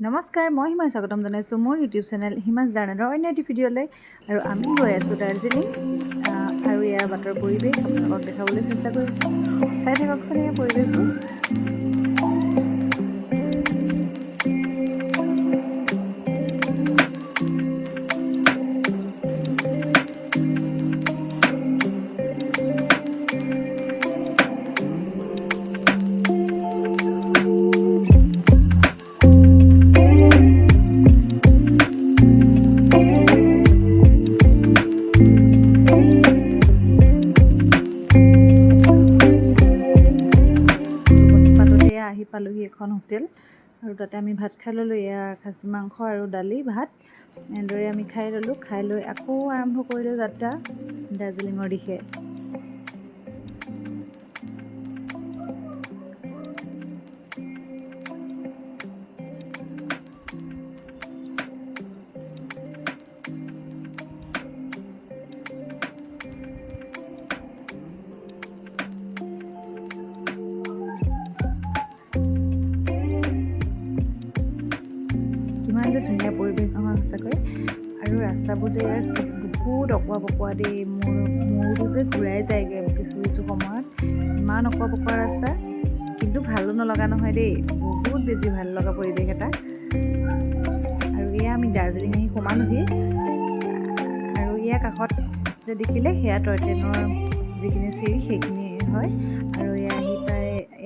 নমস্কাৰ, মই হিমাই স্বাগতম জনাইছোঁ মোৰ ইউটিউব চেনেল হিমাজ জাৰ্নেলৰ অন্য এটি ভিডিঅ'লৈ। আৰু আমি গৈ আছোঁ দাৰ্জিলিং আৰু ইয়াৰ বাটৰ পৰিৱেশ আপোনালোকক দেখাবলৈ চেষ্টা কৰিছোঁ। চাই থাককচোন ইয়াৰ পৰিৱেশবোৰ। আহি পালোহি এখন হোটেল আৰু তাতে আমি ভাত খাই ল'লোঁ। এয়া খাচী মাংস আৰু দালি ভাত এনেদৰে আমি খাই ল'লোঁ। খাই লৈ আকৌ আৰম্ভ কৰিলোঁ যাত্ৰা দাৰ্জিলিঙৰ দিশে। কিমান যে ধুনীয়া পৰিৱেশ নহয় সঁচাকৈ। আৰু ৰাস্তাবোৰ যে ইয়াৰ বহুত অকোৱা পকোৱা দেই, মূৰটো যে ঘূৰাই যায়গৈ কিছু সময়ত। ইমান অকোৱা পকোৱা ৰাস্তা, কিন্তু ভালো নলগা নহয় দেই, বহুত বেছি ভাল লগা পৰিৱেশ এটা। আৰু এয়া আমি দাৰ্জিলিং আহি সোমালোহি। আৰু ইয়াৰ কাষত যে দেখিলে সেয়া টয় ট্ৰেইনৰ যিখিনি চিৰি সেইখিনি হয়। আৰু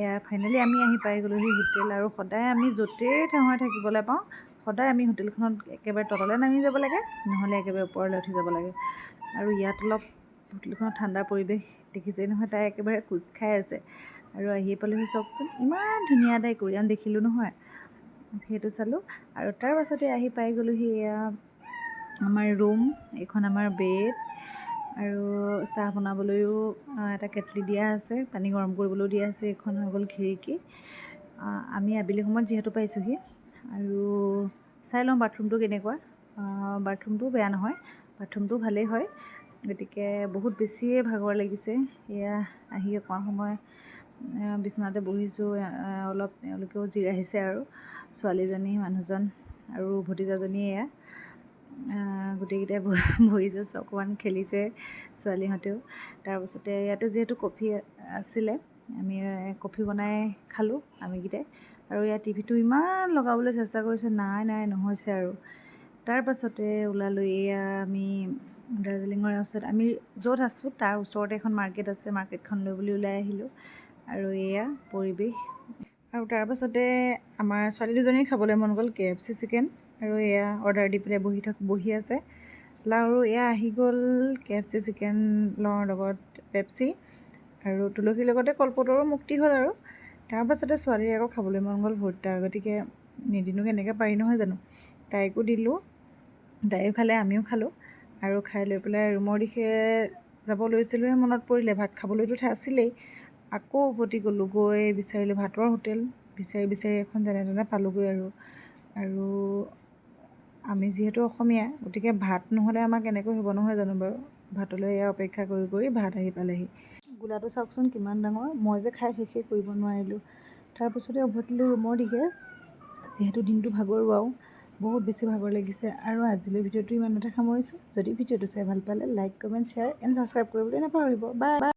এয়া ফাইনেলি আমি আহি পাই গ'লোহি হোটেল। আৰু সদায় আমি য'তেই নহয় থাকিবলৈ পাওঁ, সদায় আমি হোটেলখনত একেবাৰে তললৈ নামি যাব লাগে, নহ'লে একেবাৰে ওপৰলৈ উঠি যাব লাগে। আৰু ইয়াত অলপ হোটেলখনত ঠাণ্ডাৰ পৰিৱেশ দেখিছেই নহয়, তাই একেবাৰে খোজ খাই আছে। আৰু আহি পালোহি, চাওকচোন ইমান ধুনীয়া এটা একুৰিয়াম দেখিলোঁ নহয়, সেইটো চালোঁ। আৰু তাৰ পাছতে আহি পাই গ'লোহি এয়া আমাৰ ৰুম, এইখন আমাৰ বেড। আৰু চাহ বনাবলৈও এটা কেটলি দিয়া আছে, পানী গৰম কৰিবলৈও দিয়া আছে। এইখন হৈ গ'ল খিৰিকী। আমি আবেলি সময়ত যিহেতু পাইছোঁহি। আৰু চাই লওঁ বাথৰুমটো কেনেকুৱা। বাথৰুমটোও বেয়া নহয়, বাথৰুমটো ভালেই হয়। গতিকে বহুত বেছিয়ে ভাগৰ লাগিছে। এয়া আহি অকণ সময় বিচনাতে বহিছোঁ। অলপ তেওঁলোকেও জিৰাইছে আৰু ছোৱালীজনী, মানুহজন আৰু ভতিজাজনী এয়া গোটেইকেইটাই বহিছে, অকণমান খেলিছে ছোৱালীহঁতেও। তাৰপাছতে ইয়াতে যিহেতু কফি আছিলে, আমি কফি বনাই খালোঁ আমিকেইটাই। আৰু ইয়াৰ টিভিটো ইমান লগাবলৈ চেষ্টা কৰিছে, নাই নহৈছে। আৰু তাৰপাছতে ওলালোঁ। এয়া আমি দাৰ্জিলিঙৰ ৰাস্তাত আমি য'ত আছোঁ তাৰ ওচৰতে এখন মাৰ্কেট আছে, মাৰ্কেটখনলৈ বুলি ওলাই আহিলোঁ। আৰু এয়া পৰিৱেশ। আৰু তাৰপাছতে আমাৰ ছোৱালী দুজনীৰ খাবলৈ মন গ'ল KFC চিকেন। আৰু এয়া অৰ্ডাৰ দি পেলাই বহি আছে। আৰু এয়া আহি গ'ল KFC চিকেনৰ লগত পেপচি আৰু তুলসীৰ লগতে কলপতৰো মুক্তি হ'ল। আৰু তাৰপাছতে ছোৱালীৰ আকৌ খাবলৈ মন গ'ল ভৰ্তা, গতিকে নিদিনো কেনেকৈ পাৰি নহয় জানো। তাইকো দিলোঁ, তাইও খালে, আমিও খালোঁ। আৰু খাই লৈ পেলাই ৰুমৰ দিশে যাব লৈছিলোঁহে মনত পৰিলে ভাত খাবলৈতো আছিলেই। আকৌ উভতি গ'লোঁ, গৈ বিচাৰিলোঁ ভাতৰ হোটেল, বিচাৰি এখন যেনে তেনে পালোঁগৈ। আৰু আমি যিহেতু অসমীয়া, গতিকে ভাত নহ'লে আমাৰ কেনেকৈ হ'ব নহয় জানো বাৰু। ভাতলৈ এয়া অপেক্ষা কৰি ভাত আহি পালেহি। গোলাটো চাওকচোন কিমান ডাঙৰ, মই যে খাই শেষেই কৰিব নোৱাৰিলোঁ। তাৰপিছতে উভতিলোঁ ৰুমৰ দিশে, যিহেতু দিনটো ভাগৰুৱাও, বহুত বেছি ভাগৰ লাগিছে। আৰু আজিলৈ ভিডিঅ'টো ইমানতে সামৰিছোঁ। যদি ভিডিঅ'টো চাই ভাল পালে like, comment, share and subscribe কৰিবলৈ নাপাহৰিব। বাই।